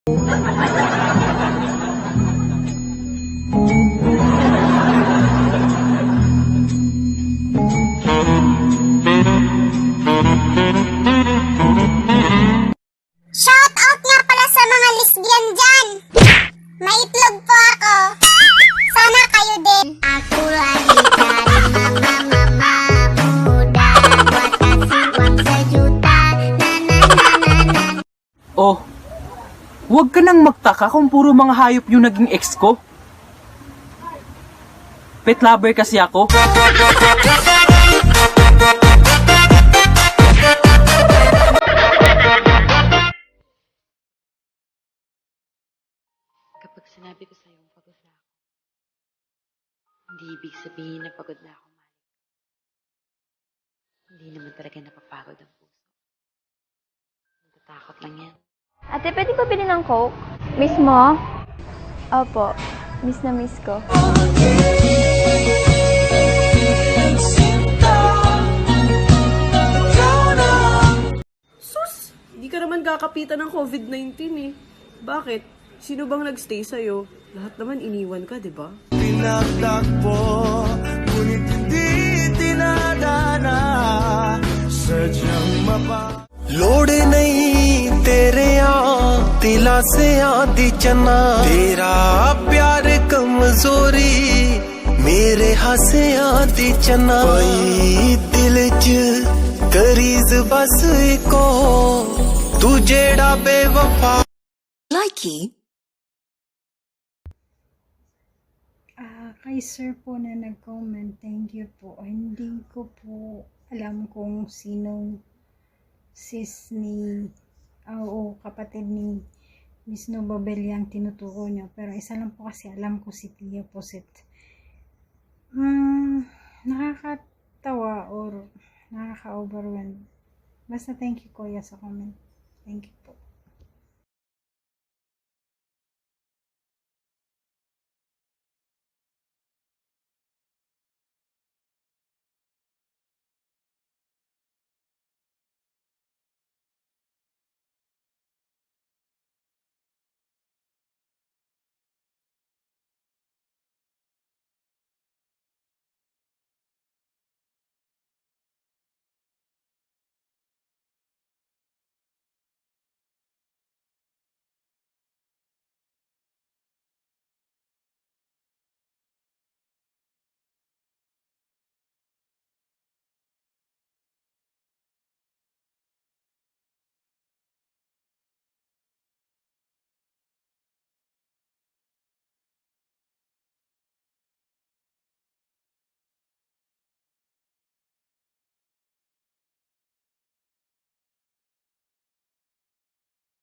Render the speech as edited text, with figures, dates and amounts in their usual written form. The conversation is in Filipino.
Shout out nga pala sa mga lesbian dyan. May itlog po ako. Sana kayo din. Ako lagi cari mama muda buat kasih uang sejuta. Oh, huwag ka nang magtaka kung puro mga hayop yung naging ex ko. Pet lover kasi ako. Kapag sinabi ko sa'yo pagod na ako, hindi ibig sabihin na pagod na ako, Malik. Hindi naman talaga napapagod ang puso. Natatakot lang yan. Ate, pwede ko bilhin ng Coke? Miss mo? Opo, miss na miss ko. Sus! Hindi ka naman kakapitan ng COVID-19 eh. Bakit? Sino bang nagstay sa'yo? Lahat naman iniwan ka, di ba? Tinaktakbo, ngunit hindi tinadana. Sadyang mapa लोड़ नहीं तेरे दिला से आदि चना तेरा प्यार कमजोरी मेरे हासे आदि चना पई दिल च करीज बस एको तू जेड़ा बेवफा Likey. Kay sir po na nag-comment, thank you po. Hindi ko po alam kung sinong sis ni, o kapatid ni Miss Nobabel yung tinutuko niya. Pero isa lang po kasi alam ko si Tia Posit. Nakakatawa or nakaka-overwhelm. Basta thank you kuya sa comment. Thank you.